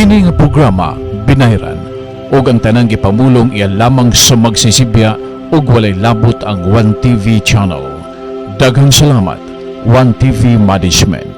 Kini nga programa binayran ug ang tanang gipamulong iya lamang sa magsisibya ug walay labot ang One TV channel. Daghang salamat One TV Management.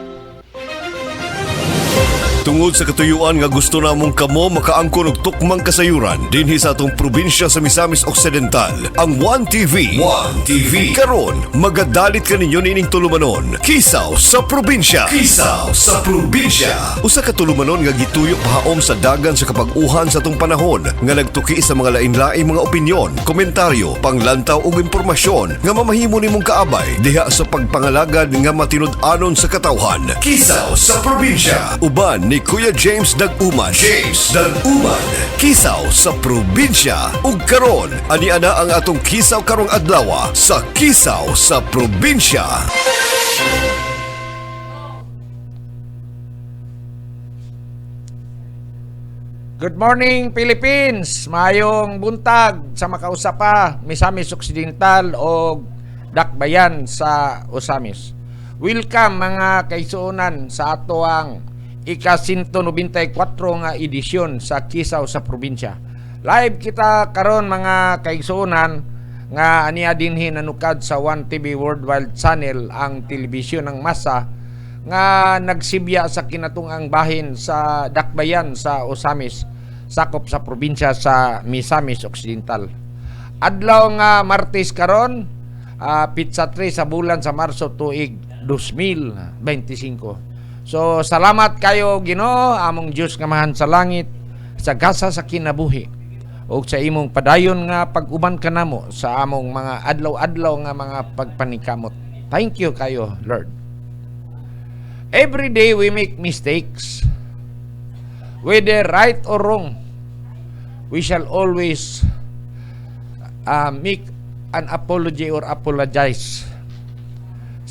Tungod sa katuyuan nga gusto namong kamo makaangkon og tukmang kasayuran dinhi sa atong probinsya sa Misamis Occidental, ang One TV. One TV karon magadalit kaninyo nining tulumanon. Kisaw sa probinsya. Kisaw sa probinsya. Usa ka tulumanon nga gituyo pahaom sa dagan sa kapag-uhan sa atong panahon nga nagtuki sa mga lain-laing mga opinyon, komentaryo, panglantaw ug impormasyon nga mamahimo nimong kaabay diha sa pagpangalagad nga matinud-anon sa katawhan. Kisaw sa probinsya. Uban ni Kuya James Dag-Uman. Kisaw sa probinsya. Ug karon ani ana ang atong kisaw karong adlaw sa Kisaw sa probinsya. Good morning, Philippines! Mayong buntag sa makausapa, Misamis Occidental o Dakbayan sa Osamis. Welcome mga kaisuunan sa ato ang ika-194 nga edisyon sa Kisaw sa Probinsya. Live kita karon mga kaisuunan nga aniya dinhi nanukad sa One TV Worldwide Channel ang telebisyon ng masa nga nagsibya sa kinatung-ang bahin sa Dakbayan sa Osamis, sakop sa probinsya sa Misamis Occidental. Adlaw nga Martes karon, Pitsa 3 sa bulan sa Marso tuig 2025. So salamat kayo Ginoo, among Dios nga mahan sa langit, sa gasa sa kinabuhi ug sa imong padayon nga pag-uban kanamo sa among mga adlaw-adlaw nga mga pagpanikamot. Thank you kayo, Lord. Every day we make mistakes. Whether right or wrong, we shall always make an apology or apologize.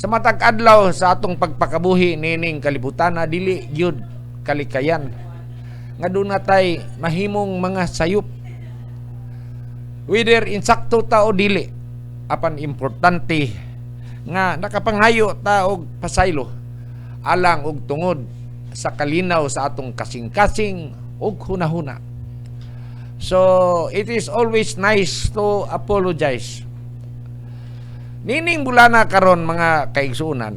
Sa matag adlaw sa atong pagpakabuhi nining kalibutan na dili gyud kalikayan nga dunatay mahimong mga sayop. Whether insakto ta o dili, apan importante nga nakapanghayo ta og pasaylo alang og tungod sa kalinaw sa atong kasing-kasing ug hunahuna. So it is always nice to apologize. Nining bulana karon mga kaigsuunan,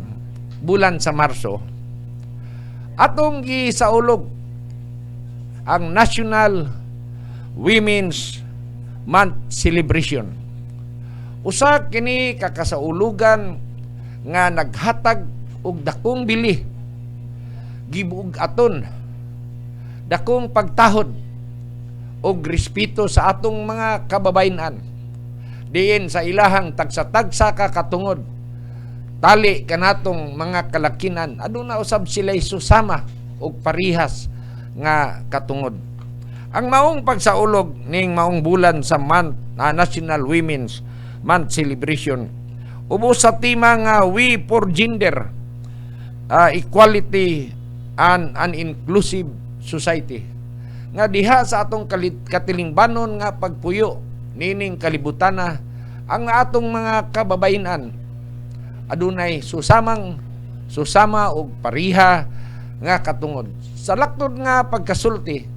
bulan sa Marso, atong gisaulog ang National Women's Month Celebration. Usa kini kakasaulugan nga naghatag og dakong bili, gibug aton, dakong pagtahod og respeto sa atong mga kababayen-an diin sa ilahang tagsa-tagsa ka katungod tali kanatong mga kalakinan aduna usab sila'y susama og parihas nga katungod. Ang maong pagsaulog ning maong bulan sa National Women's Month Celebration ubos sa tema nga We for Gender, Equality and an Inclusive Society, nga diha sa atong katilingbanon nga pagpuyo nining kalibutana ang atong mga kababayen-an adunay susama og pariha nga katungod. Sa laktod nga pagkasulti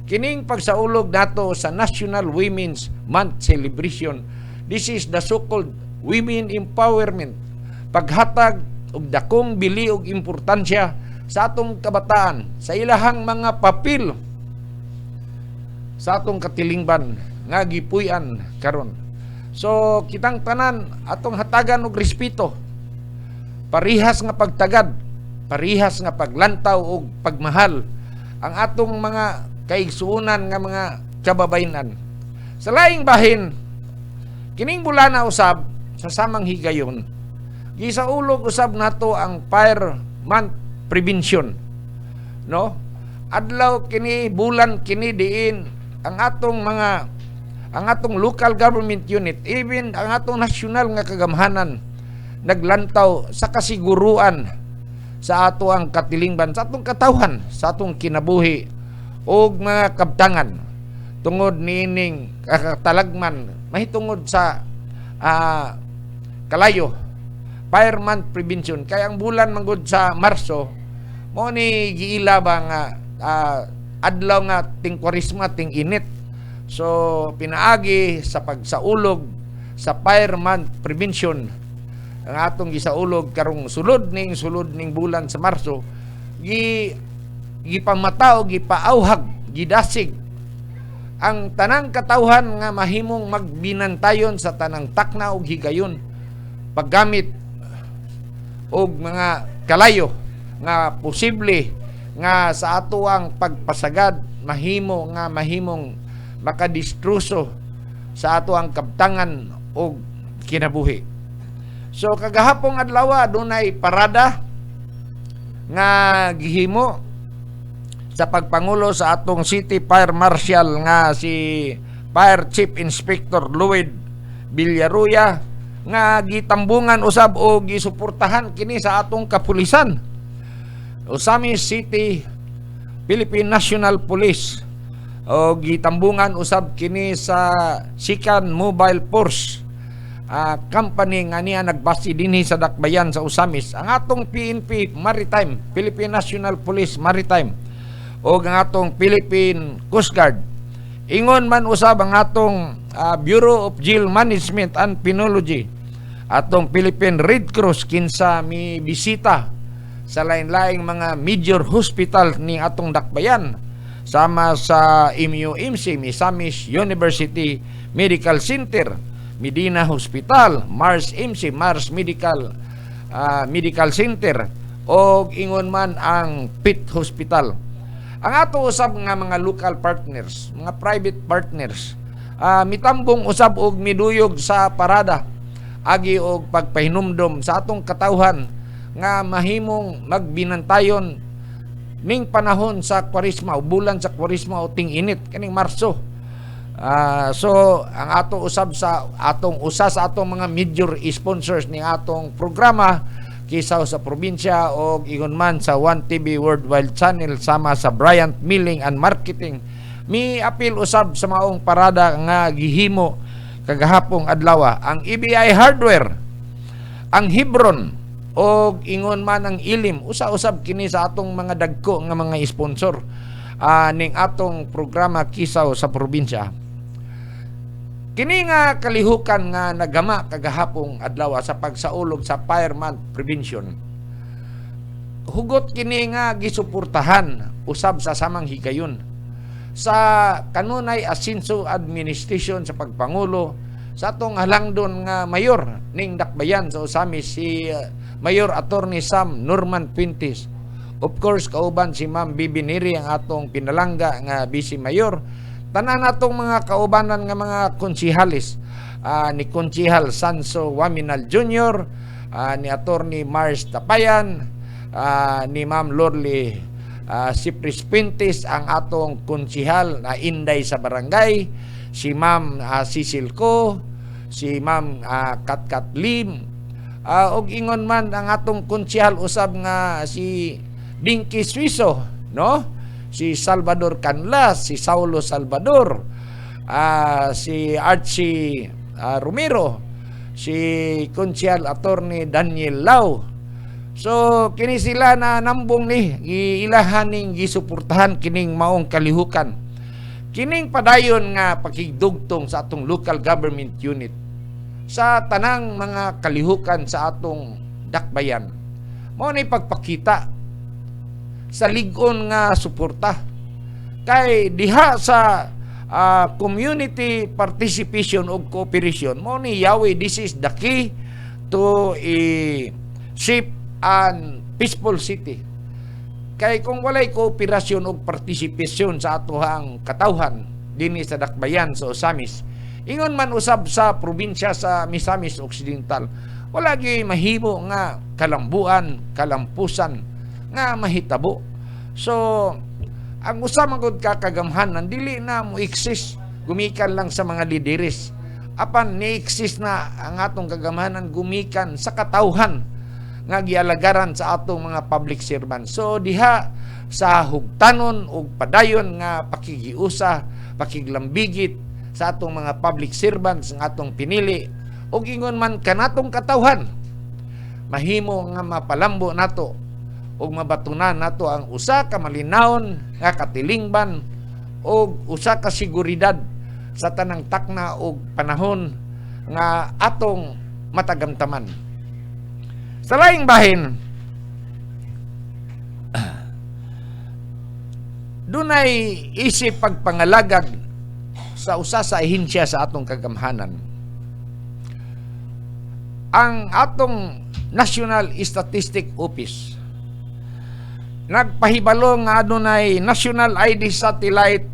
kining pagsaulog nato sa National Women's Month Celebration, this is the so-called women empowerment, paghatag og dakong bili og importansya sa atong kabataan sa ilahang mga papel sa atong katilingban nga gipuy-an karon. So kitang tanan atong hatagan og respeto, parihas nga pagtagad, parihas nga paglantaw og pagmahal ang atong mga kaigsuunan nga mga kababayen-an. Sa laing bahin, kining bulana usab sa samang higayon, gisaulog usab nato ang Fire Month Prevention. No? Adlaw kini, bulan kini diin ang atong local government unit, even ang atong nasyonal nga kagamhanan naglantaw sa kasiguruan sa ato ang katilingban, sa atong katawhan, sa atong kinabuhi og mga kabtangan tungod nining katalagman mahitungod sa kalayo. Fire Month Prevention, kaya ang bulan manggod sa Marso mo ni giila ba nga adlaw nga ting kwarisma, ting init. So pinaagi sa pagsaulog sa fire month prevention ang atong gisaulog karong sulod ning bulan sa Marso, gipamataw, gipaauhag, gidasig ang tanang katawhan nga mahimong magbinantayon sa tanang takna ug higayon paggamit og mga kalayo nga posible nga sa ato ang pagpasagad mahimong makadistruso sa ato ang kabtangan og kinabuhi. So kagahapong adlaw dunay parada nga gihimo sa pagpangulo sa atong City Fire Marshal nga si Fire Chief Inspector Lloyd Villaruya nga gitambungan usab o gisuportahan kini sa atong kapulisan. Osamis City Philippine National Police o gitambungan usab kini sa Sikan Mobile Force company nga niya nagbasi dinhi sa Dakbayan sa Osamis. Ang atong PNP Maritime, Philippine National Police Maritime o ang atong Philippine Coast Guard. Ingon man usab ang atong Bureau of Jail Management and Penology, atong Philippine Red Cross kinsa mi bisita sa lain-laing mga major hospital ni atong Dakbayan, sama sa MUMC, Misamis University Medical Center, Medina Hospital, Mars MC, Mars Medical Center, o ingon man ang Pitt Hospital. Ang ato usab nga mga local partners, mga private partners, mitambong usab og miduyog sa parada agi og pagpahinumdom sa atong katawhan nga mahimong magbinantayon ning panahon sa Kwaresma o bulan sa Kwaresma o ting init kaning Marso. So ang ato usab sa atong usa sa atong mga major sponsors ni atong programa Kisaw sa probinsya o ingon man sa 1TV Worldwide Channel sama sa Bryant Milling and Marketing, mi apil usab sa maong parada nga gihimo kagahapong adlaw ang EBI Hardware, ang Hebron o ingon man ang Ilim. Usa-usab kini sa atong mga dagko nga mga sponsor ning atong programa Kisaw sa probinsya. Kini nga kalihukan nga nagama kagahapong adlaw sa pagsaulog sa fire month prevention, hugot kini nga gisuportahan usab sa samang higayon sa kanunay asenso administration sa pagpangulo sa atong halangdon nga mayor ning Dakbayan sa Osamis, si Mayor Attorney Sam Norman Pintis. Of course kauban si Ma'am Bibi Neri ang atong pinalangga nga Vice Mayor. Tanan natong mga kaubanan nga mga konsihalis, ni Konsihal Sanso Waminal Jr., ni Attorney Mars Tapayan, ni Ma'am Lorly Cipris Pintis, ang atong konsihal na Inday sa barangay, si Ma'am Cecil Ko, si Ma'am Katkat Lim, og ingon man ang atong konsihal usab nga si Dinky Suizo, no? Si Salvador Canlas, si Saulo Salvador, si Archie Romero, si Konsihal Attorney Daniel Lau. So kini sila na nambong ni giilahaning gisuportahan kining maong kalihukan, kining padayon nga pakigdugtong sa atong local government unit sa tanang mga kalihukan sa atong Dakbayan. Mao ni pagpakita sa ligon nga suporta kay diha sa community participation o cooperation. Mo ni Yahweh, this is the key to a safe and peaceful city. Kay kung walay kooperasyon o participation sa atohang katawhan dinhi sa Dakbayan sa Osamis, ingon man usab sa probinsya sa Misamis Occidental, wala gyud mahimo nga kalambuan, kalampusan nga mahitabo. So ang usa man gud kakagamhanan dili na mo exist gumikan lang sa mga lideres, apan ni-exist na ang atong kagamhanan gumikan sa katawhan nga gialagaran sa atong mga public servants. So diha sa hugtanon ug padayon nga pakigiusa, pakiglambigit sa atong mga public servants nga atong pinili, ug ingon man kanatong katawhan mahimo nga mapalambo nato ug mabatunan nato ang usa ka malinawon nga katilingban ug usa ka seguridad sa tanang takna ug panahon nga atong matagamtaman. Sa laing bahin, dunay isip pagpangalagad sa usa sa ahensya sa atong kagamhanan. Ang atong National Statistic Office nagpahibalo nga adunay National ID Satellite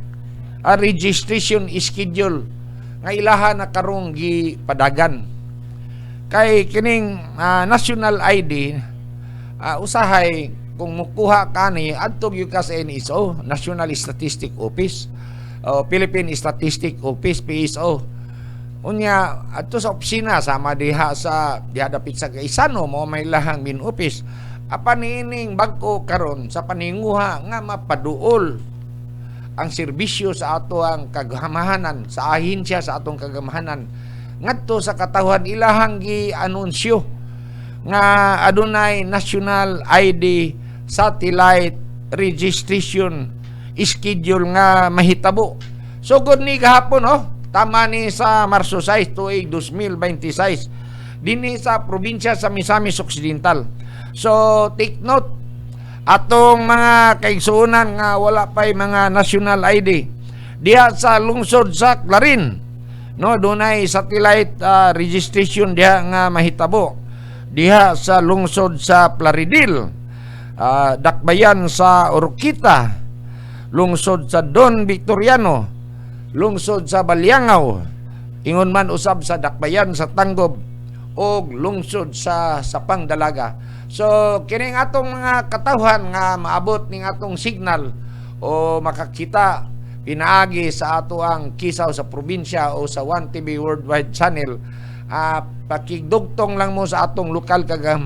registration schedule nga ilaha na karong gipadagan. Kay kining National ID usahay kung mukuha kani adto gyud ka sa NSO, National Statistic Office, Philippine Statistic Office, PSO. Unya adto sa opisina sama diha sa dapit sa Kaisano mo may lahang min office. Apan niining bag-o karon sa paninguha nga mapaduol ang serbisyo sa ato ang kagamahanan, sa ahensya sa atong kagamahanan ngadto sa katawhan ilahang gi-anunsyo nga adunay National ID Satellite Registration Schedule nga mahitabo. Sugod ni gahapon tama ni sa Marso 6 tuig 2026 dinhi sa probinsya sa Misamis Occidental. So take note atong mga kaigsuonan nga wala pay mga national ID diha sa lungsod sa Clarin, dunay satellite registration diha nga mahitabo diha sa lungsod sa Plaridel, dakbayan sa Oroquita, lungsod sa Don Victoriano, lungsod sa Baliangaw, ingon man usab sa dakbayan sa Tanggob o lungsod sa Sapang Dalaga. So kining atong mga katawhan nga maabot ning atong signal o makakita pinaagi sa ato ang kisaw sa probinsya o sa 1TV Worldwide Channel, pakigdugtong lang mo sa atong lokal nga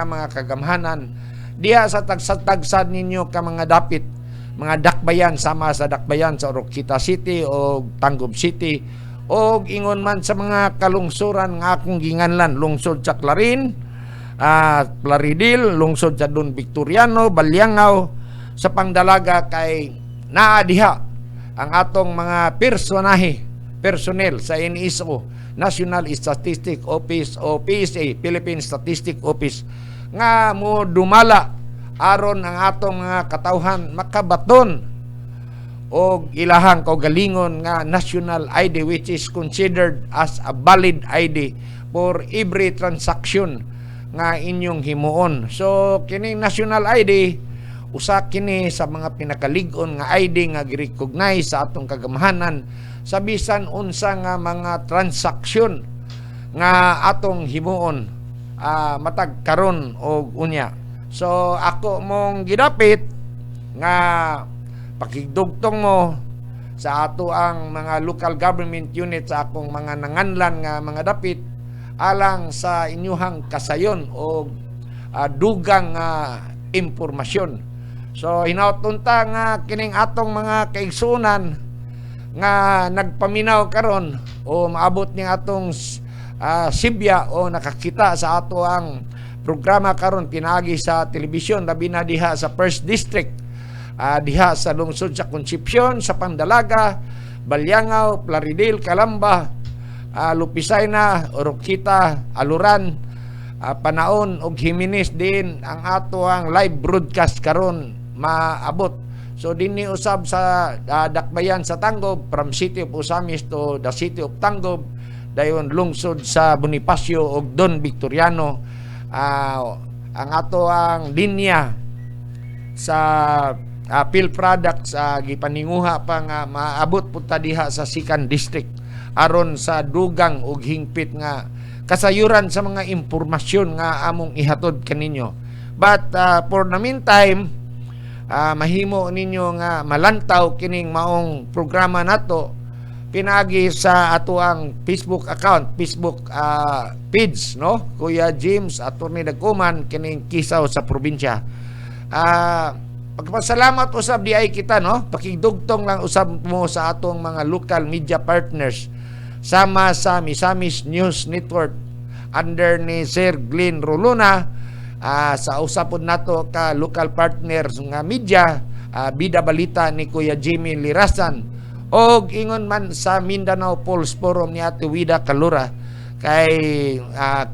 mga kagamhanan diha sa tagsa-tagsan ninyo ka mga dapit, mga dakbayan sama sa dakbayan sa Oroquita City o Tanggob City o ingon man sa mga kalungsuran nga akong ginganlan, lungsod sa Clarin, Plaridel, lungsod sa Don Victoriano, Baliangaw, sa Pangdalaga kay naadiha ang atong mga personnel sa NSO, National Statistic Office o PSA, Philippine Statistic Office nga mo dumala aron ang atong mga katawhan makabaton o ilahang kaugalingon nga national ID which is considered as a valid ID for every transaction nga inyong himuon. So kining national ID usa kini sa mga pinakalig-on nga ID nga gi-recognize sa atong kagamhanan sa bisan unsa nga mga transaksyon nga atong himuon matag karon og unya. So ako mong gidapit nga pakigdugtong mo sa ato ang mga local government unit sa akong mga nanganlan nga mga dapit alang sa inyuhang kasayon o dugang impormasyon. So hinautunta nga kining atong mga kaigsunan nga nagpaminaw karon o maabot ning atong Sibya o nakakita sa ato ang programa karon pinaagi sa telebisyon labi na diha sa First District, diha sa lungsod sa Concepcion, sa Pandalaga, Baliangaw, Plaridel, Calamba, Lupisayna, Oroquita, Aluran, Panaon ug Jimenez din ang ato ang live broadcast karon maabot. So dinhi usab sa dakbayan sa Tanggob from City of Osamis to the City of Tanggob, dayon lungsod sa Bonifacio ug Don Victoriano, ang ato ang linya sa field products gipaninguha pa nga maabot punta diha sa Second District aron sa dugang ug hingpit nga kasayuran sa mga impormasyon nga among ihatod kaninyo. But for the meantime, mahimo ninyo nga malantaw kining maong programa nato pinagi sa ato ang Facebook account, Facebook page, Kuya James Attorney Dagkuman kining kisaw sa probinsya. Pagpasalamat usab di ay kita, pakigdugtong lang usab mo sa atong mga local media partners sama sa Misamis News Network under ni Sir Glenn Roluna, sa usapon nato ka local partners nga media, Bida Balita ni Kuya Jimmy Lirasan, og ingon man sa Mindanao Pulse Forum ni Ate Wida Kalura, kay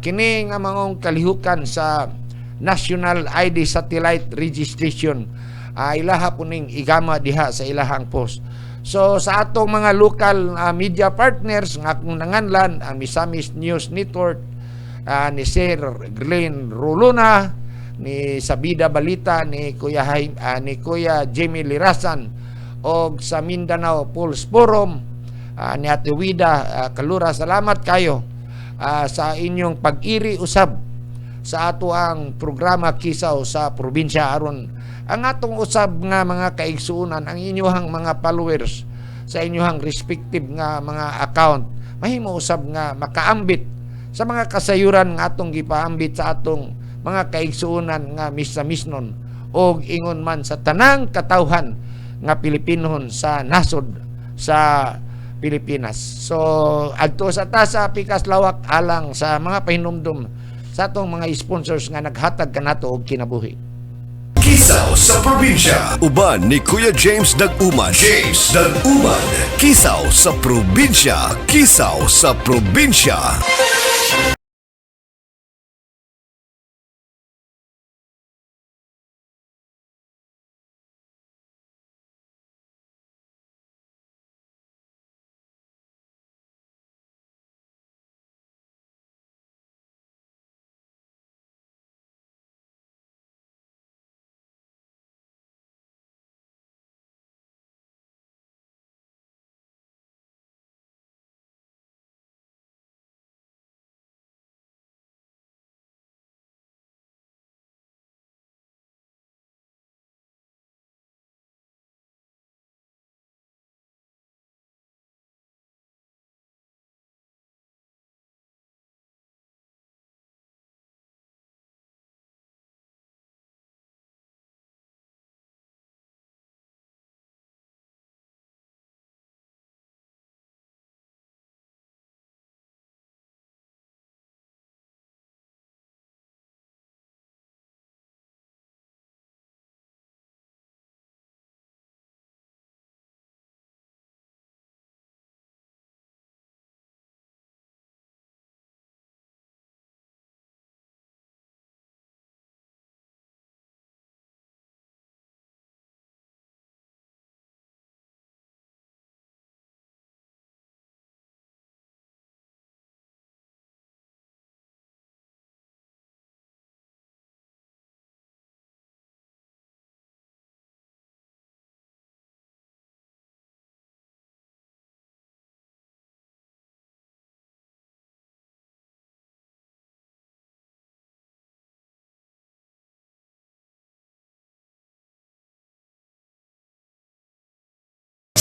kini nga mangong kalihukan sa National ID Satellite Registration, ilaha puning igama diha sa ilahang post. So sa atong mga local media partners nga akong nanganlan, ang Misamis News Network, ni Sir Glenn Roluna, ni Sabida Balita ni Kuya Jimmy Lirasan, og sa Mindanao Pulse Forum ni Ate Wida Kalura. Salamat kayo sa inyong pag-iri usab sa ato ang programa Kisaw sa probinsya, aron ang atong usab nga mga kaigsuunan, ang inyong mga followers sa inyong respective nga mga account, mahimo usab nga makaambit sa mga kasayuran nga atong gipaambit sa atong mga kaigsuunan nga misnon og ingon man sa tanang katawhan nga Pilipinohon sa nasod sa Pilipinas. So adto sa tasa pikas lawak alang sa mga pahinumdum sa atong mga sponsors nga naghatag kanato og kinabuhi. Kisaw sa probinsya. Uban ni Kuya James Dag-Uman. Kisaw sa probinsya. Kisaw sa probinsya.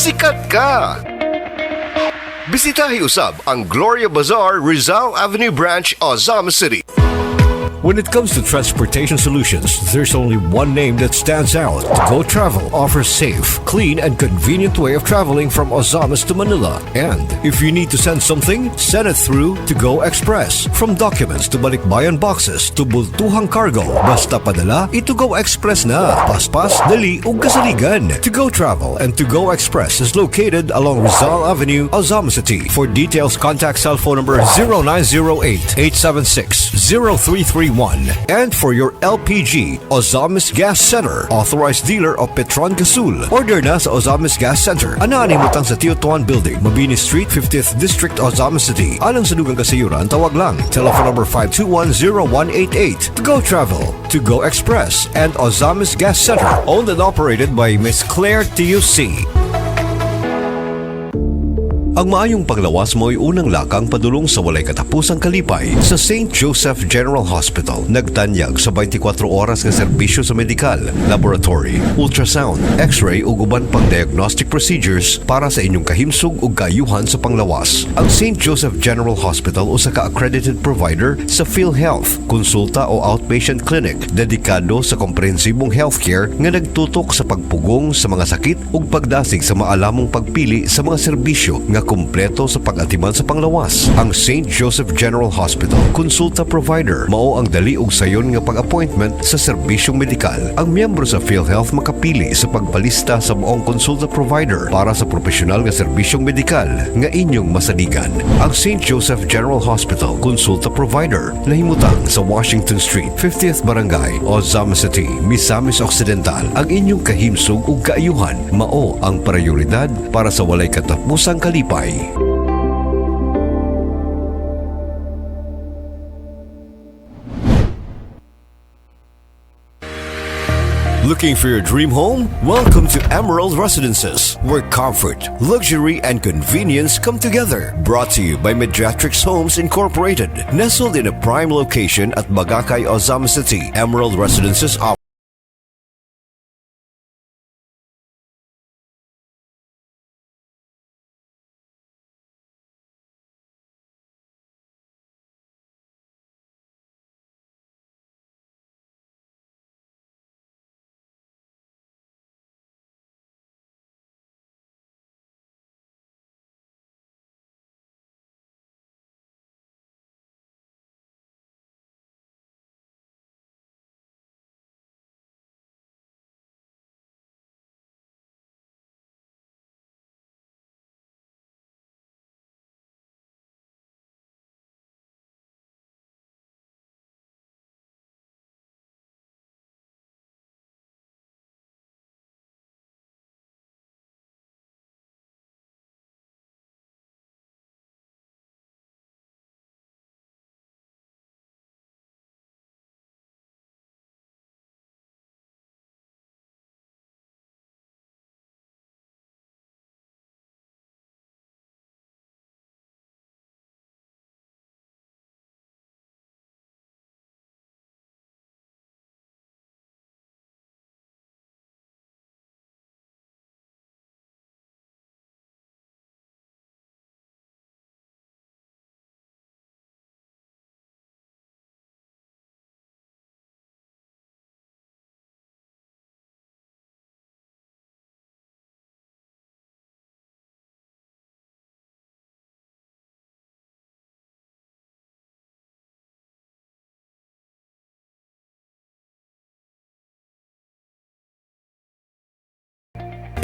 Sikat ka! Bisitahi usab ang Gloria Bazaar, Rizal Avenue Branch, Ozama City. When it comes to transportation solutions, there's only one name that stands out. Go Travel offers safe, clean, and convenient way of traveling from Ozamas to Manila. And if you need to send something, send it through To Go Express. From documents to balikbayan boxes to bultuhang cargo, basta padala, To Go Express na. Paspas, dali, ug kasaligan. To Go Travel and To Go Express is located along Rizal Avenue, Ozama City. For details, contact cell phone number 0908-876-0331. And for your LPG, Ozamis Gas Center, authorized dealer of Petron Gasul. Order na sa Ozamis Gas Center. Anaanin mo tang sa Teotuan Building, Mabini Street, 50th District, Ozamis City. Alang sa dugang kasayuran, tawag lang. Telephone number 521-0188. To Go Travel, To Go Express, and Ozamis Gas Center. Owned and operated by Miss Claire TUC. Ang maayong panglawas mo ay unang lakang padulong sa walay katapusang kalipay sa St. Joseph General Hospital. Nagtanyag sa 24 oras nga serbisyo sa medikal, laboratory, ultrasound, x-ray ug uban pang diagnostic procedures para sa inyong kahimsog ug kaayuhan sa panglawas. Ang St. Joseph General Hospital usa ka accredited provider sa PhilHealth, konsulta o outpatient clinic dedikado sa komprehensibong healthcare nga nagtutok sa pagpugong sa mga sakit ug pagdasig sa maalamong pagpili sa mga serbisyo nga kumpleto sa pag-atiman sa panglawas. Ang St. Joseph General Hospital Konsulta Provider mao ang dali og sayon nga pag-appointment sa serbisyong medikal. Ang miyembro sa PhilHealth makapili sa pagpalista sa maong konsulta provider para sa profesional nga serbisyong medikal nga inyong masaligan. Ang St. Joseph General Hospital Konsulta Provider nahimutang sa Washington Street, 50th Barangay, Ozama City, Misamis Occidental. Ang inyong kahimsog ug kaayuhan mao ang prioridad para sa walay katapusang kalipay. Looking for your dream home? Welcome to Emerald Residences, where comfort, luxury, and convenience come together. Brought to you by Mediatrix Homes Incorporated. Nestled in a prime location at Bagakay, Ozama City, Emerald Residences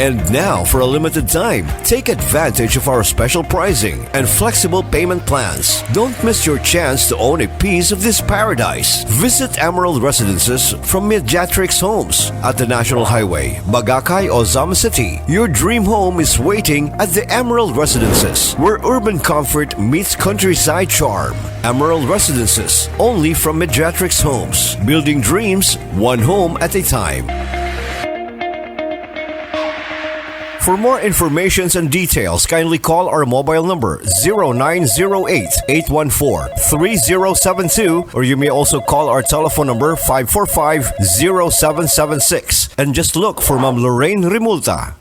And now, for a limited time, take advantage of our special pricing and flexible payment plans. Don't miss your chance to own a piece of this paradise. Visit Emerald Residences from Mediatrix Homes at the National Highway, Bagakay, Ozama City. Your dream home is waiting at the Emerald Residences, where urban comfort meets countryside charm. Emerald Residences, only from Mediatrix Homes. Building dreams, one home at a time. For more information and details, kindly call our mobile number 0908-814-3072, or you may also call our telephone number 545-0776 and just look for Ma'am Lorraine Rimulta.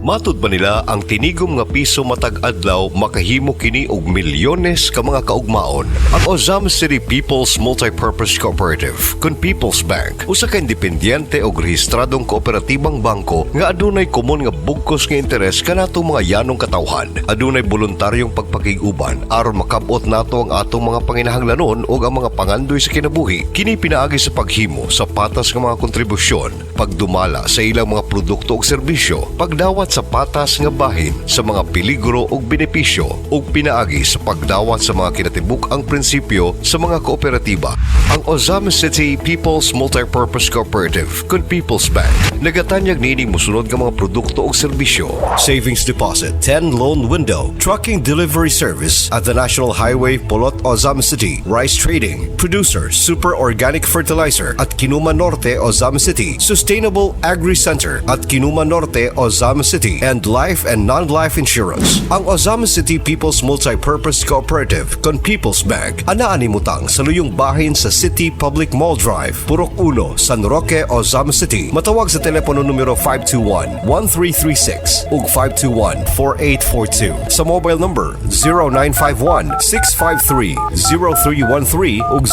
Matud ba nila ang tinigom nga piso matag adlaw makahimo kini og milyones ka mga kaugmaon? Ang Ozama City People's Multipurpose Cooperative kun People's Bank usa ka independyente og rehistradong kooperatibang bangko nga adunay komon nga bugkos nga interes kanatong mga yanong katawhan. Adunay voluntaryong pagpakig-uban aron makabot nato ang atong mga panginahanglanon ug ang mga pangandoy sa kinabuhi. Kini pinaagi sa paghimo sa patas nga mga kontribusyon, pagdumala sa ilang mga produkto ug serbisyo, pagdawat sa patas nga bahin sa mga peligro ug benepisyo ug pinaagi sa pagdawat sa mga kinatibuk ang prinsipyo sa mga kooperatiba. Ang Ozama City People's Multipurpose Cooperative kun People's Bank nagatanyag niining mosunod nga mga produkto ug serbisyo: savings deposit, 10 loan window, trucking delivery service at the National Highway, Polot, Ozama City, rice trading, producer super organic fertilizer at Kinuma Norte, Ozama City, sustainable agri center at Kinuma Norte, Ozama City, and life and non-life insurance. Ang Ozama City People's Multipurpose Cooperative kon People's Bank anaan nimutang sa luyong bahin sa City Public Mall Drive, Purok 1, San Roque, Ozama City. Matawag sa telepono numero 521-1336 ug 521-4842. Sa mobile number 0951-653-0313 ug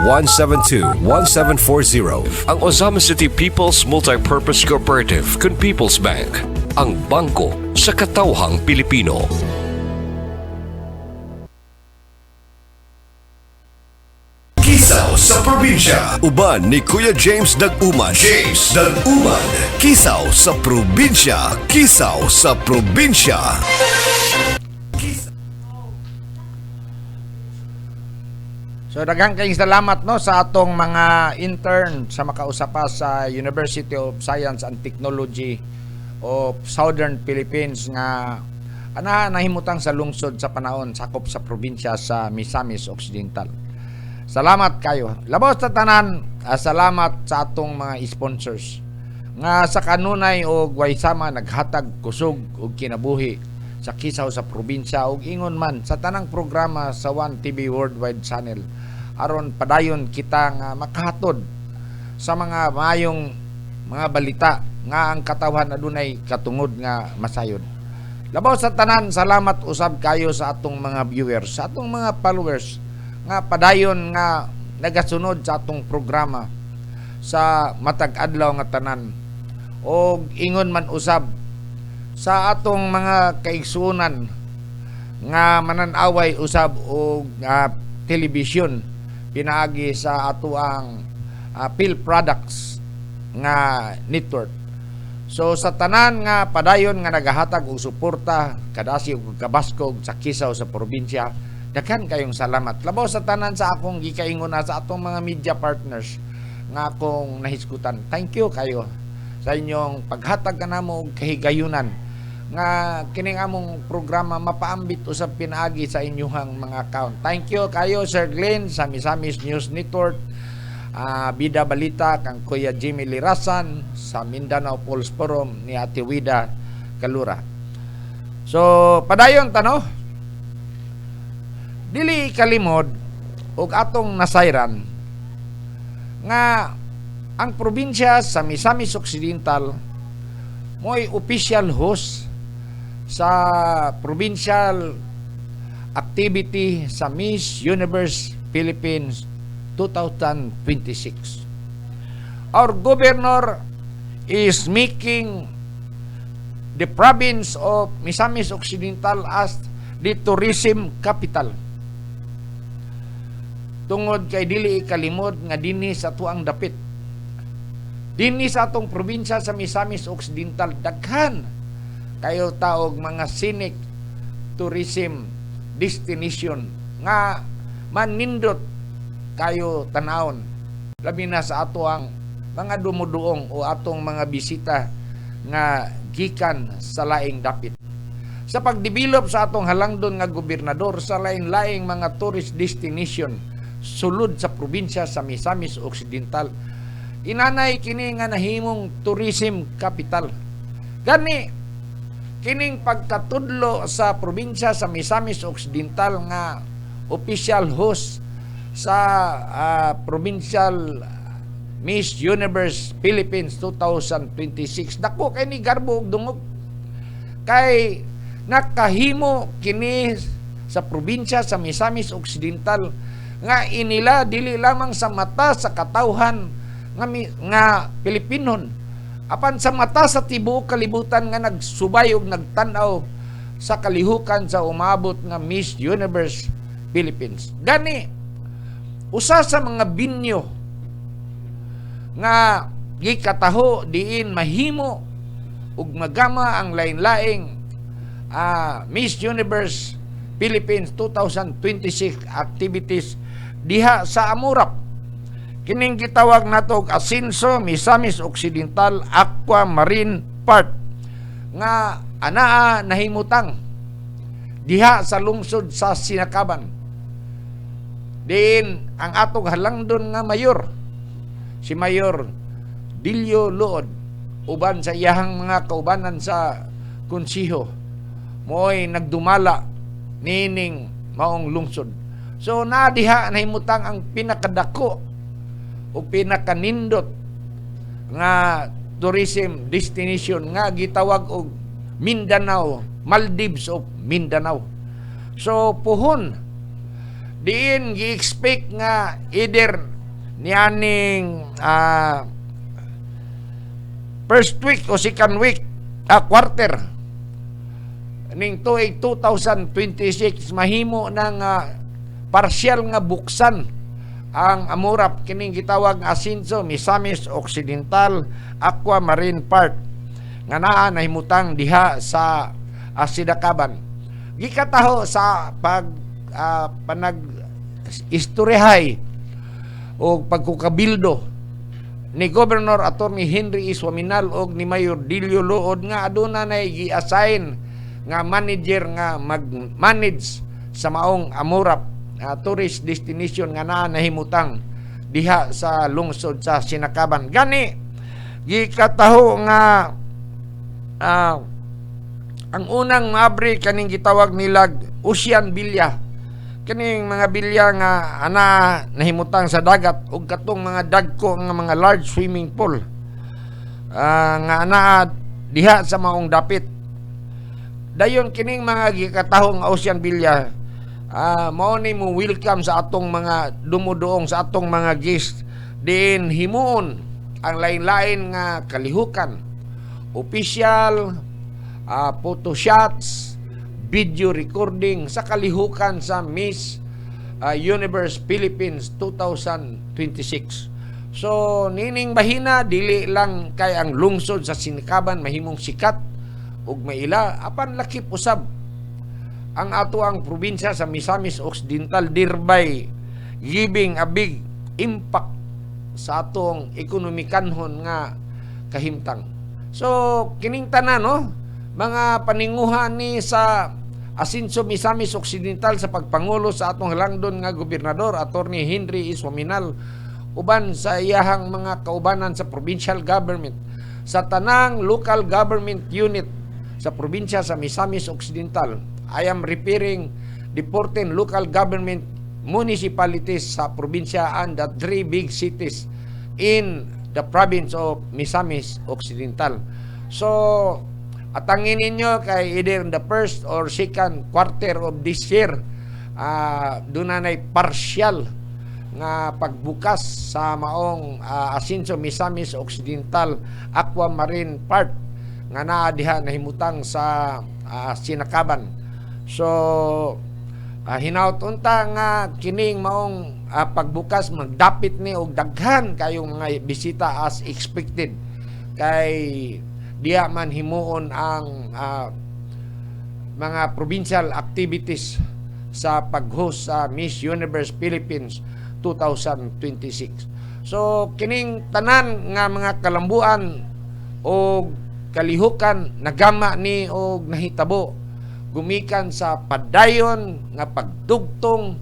0926-172-1740. Ang Ozama City People's Multipurpose Cooperative kun People's Bank. ang bangko sa katawhang Pilipino. Kisaw sa probinsya. Uban ni Kuya James Dag-Uman. James Dag-Uman. Kisaw sa probinsya. Kisaw sa probinsya. So daghang kayong salamat no sa atong mga intern sa makausapa sa University of Science and Technology of Southern Philippines nga nahimutang sa lungsod sa panahon sakop sa probinsya sa Misamis Occidental. Salamat kayo. Labaw sa tanan, salamat sa atong mga sponsors nga sa kanunay og waysama naghatag kusog og kinabuhi sa kisaw sa probinsya ug ingon man sa tanang programa sa One TV Worldwide Channel aron padayon kita nga makahatod sa mga mayong mga balita nga ang katawhan adunay katungod nga masayod. Labaw sa tanan, salamat usab kayo sa atong mga viewers, sa atong mga followers nga padayon nga nagasunod sa atong programa sa matag adlaw nga tanan. O ingon man usab sa atong mga kaigsunan nga mananaway usab og television pinaagi sa ato ang Phil Products nga network. So sa tanan nga padayon nga nagahatag og suporta kadasi og kabaskog sa kisaw sa probinsya, daghan kayong salamat. Labaw sa tanan sa akong gikaingon na sa atong mga media partners nga akong nahiskutan. Thank you kayo sa inyong paghatag kanamo og kahigayunan nga kining among programa mapaambit usab pinaagi sa inyong mga account. Thank you kayo Sir Glenn sa Misamis News Network, Bida Balita kang Kuya Jimmy Lirasan sa Mindanao Pulse Forum ni Ate Wida Kalura. So padayon tano, dili kalimod og atong nasayran nga ang probinsya sa Misamis Occidental mo'y official host sa provincial activity sa Miss Universe Philippines 2026. Our governor is making the province of Misamis Occidental as the tourism capital. Tungod kay dili ikalimod nga dinhi sa tuang dapit. Dinhi sa atong probinsya sa Misamis Occidental daghan kayo taog mga scenic tourism destination nga manindot kayo tanawon labi na sa ato ang mga dumuduong o atong mga bisita nga gikan sa laing dapit. Sa pagdevelop sa atong halangdon nga gobernador sa lain-laing mga tourist destination sulod sa probinsya sa Misamis Occidental, inanay kini nga nahimong tourism capital. Gani kining pagkatudlo sa probinsya sa Misamis Occidental nga official host sa provincial Miss Universe Philippines 2026. Dako kay ni garbo og dungog kay nakahimo kini sa probinsya sa Misamis Occidental nga inila dili lamang sa mata sa katawhan nga Pilipinon, apan sa mata sa tibuok kalibutan nga nagsubay ug nagtan-aw sa kalihukan sa umabot nga Miss Universe Philippines. Gani usa sa mga binyo nga gikataho diin mahimo ug magama ang lain-laing Miss Universe Philippines 2026 activities diha sa Amurap. Kining gitawag nato og Asinso Misamis Occidental Aqua Marine Park nga anaa nahimutang diha sa lungsod sa Sinakaban. Din ang atong halangdon nga mayor, si Mayor Dilio Luod, uban sa iyahang mga kaubanan sa konsiho, mo'y nagdumala nining maong lungsod. So diha nahimutang ang pinakadako o pinakanindot nga tourism destination nga gitawag og Mindanao, Maldives of Mindanao. So puhon diin gi-expect nga either nianing first week o second week quarter ning tuig 2026 mahimo ng partial nga buksan ang Amurap kining gitawag nga Asinso Misamis Occidental Aquamarine Park nga naa nahimutang diha sa Sidakaban. Gikataho sa panag istoryahay o pagkukabildo ni Governor Attorney Henry Iswaminal og ni Mayor Dilio Luod nga aduna nay gi-assign nga manager nga mag-manage sa maong Amurap tourist destination nga naa nahimutang diha sa lungsod sa Sinakaban. Gani gikataho nga ang unang maabri kaning gitawag nilag Ocean Villa, kaning mga bilya nga ana nahimutang sa dagat ug katong mga dagko nga mga large swimming pool nga ana diha sa maong dapit. Dayon kining mga gikataho nga Ocean Villa mao ni mo welcome sa atong mga dumudoong sa atong mga guest din himuon ang lain-lain nga kalihukan, official photo shots, video recording sa kalihukan sa Miss Universe Philippines 2026. So nining bahina dili lang kay ang lungsod sa Sinakaban mahimong sikat ug maila apan lakip usab ang ato ang probinsya sa Misamis Occidental, thereby giving a big impact sa atong ekonomikanhon nga kahimtang. So kining tanan mga paninguhan ni sa Asinso Misamis Occidental sa pagpangulo sa atong halangdon nga gobernador Attorney Henry Iswaminal uban sa iyahang mga kaubanan sa provincial government sa tanang local government unit sa probinsya sa Misamis Occidental. I am referring the 14 local government municipalities sa probinsya and the 3 big cities in the province of Misamis Occidental. So, atangin ninyo kay either in the first or second quarter of this year, doon na partial nga pagbukas sa maong Asinso Misamis Occidental Aquamarine Park nga naa diha nahimutang sa Sinakaban. So hinaut unta nga kining maong pagbukas magdapit ni og daghan kayong mga bisita as expected kay diya man himuon ang mga provincial activities sa pag-host sa Miss Universe Philippines 2026. So kining tanan nga mga kalambuan o kalihukan nagama ni og nahitabo gumikan sa padayon nga pagdugtong,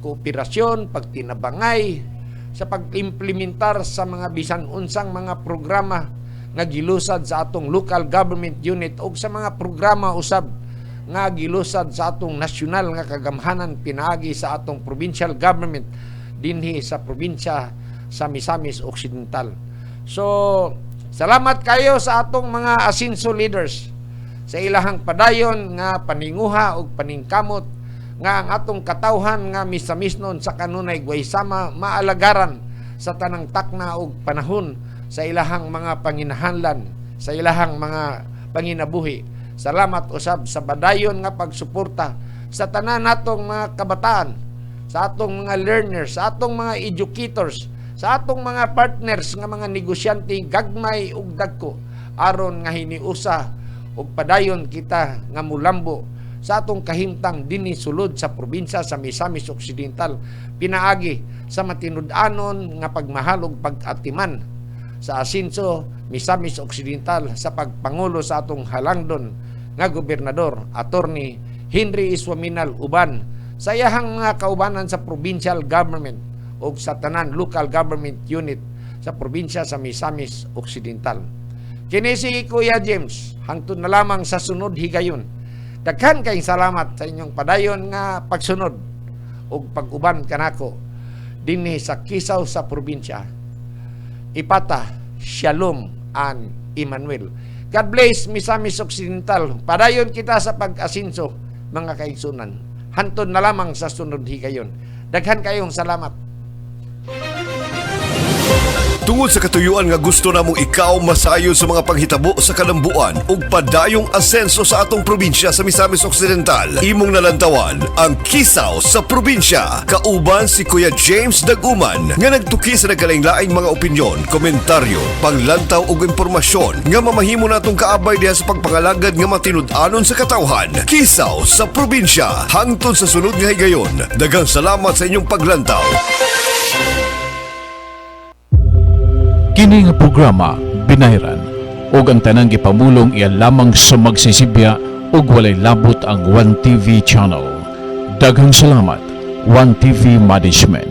kooperasyon, pagtinabangay sa pag-implementar sa mga bisan unsang mga programa nga gilusad sa atong local government unit o sa mga programa usab nga gilusad sa atong nasyonal nga kagamhanan pinaagi sa atong provincial government dinhi sa probinsya sa Misamis Occidental. So, salamat kayo sa atong mga Asinso leaders sa ilahang padayon nga paninguha o paningkamot nga ang atong katawhan nga misamisnon sa kanunay guaysama maalagaran sa tanang takna o panahon sa ilahang mga panginahanglan, sa ilahang mga panginabuhi. Salamat usab sa padayon nga pagsuporta sa tanan natong mga kabataan, sa atong mga learners, sa atong mga educators, sa atong mga partners nga mga negosyante gagmay ug dagko aron nga hiniusa ug padayon kita nga mulambo sa atong kahimtang dinhi sulod sa probinsya sa Misamis Occidental pinaagi sa matinud-anon nga pagmahal ug pag-atiman sa Asinso Misamis Occidental sa pagpangulo sa atong halangdon nga gobernador Attorney Henry Iswaminal uban sa iyahang mga kaubanan sa provincial government o sa tanan local government unit sa probinsya sa Misamis Occidental. Kini si Kuya James, hangtod na lamang sa sunod higayon. Daghan kayong salamat sa inyong padayon nga pagsunod o pag-uban kanako dinhi sa Kisaw sa probinsya. Ipata, Shalom, and Emmanuel. God bless Misamis Occidental. Padayon kita sa pag-asinso, mga kaigsunan. Hantod na lamang sa sunod higayon. Daghan kayong salamat. Tungod sa katuyuan nga gusto namong ikaw masayon sa mga panghitabo sa kalambuan ug padayong asenso sa atong probinsya sa Misamis Occidental, imong nalantawan ang Kisaw sa Probinsya. Kauban si Kuya James Daguman nga nagtuki sa nagkalain-laing mga opinyon, komentaryo, panglantaw ug impormasyon nga mamahimo natong kaabay diha sa pagpangalagad nga matinud-anon sa katawhan. Kisaw sa Probinsya, hangtod sa sunod nga higayon. Daghang salamat sa inyong paglantaw. Kini nga programa binayran ug ang tanang gipamulong iya lamang sa magsisibya ug walay labot ang 1TV channel. Daghang salamat 1TV Management.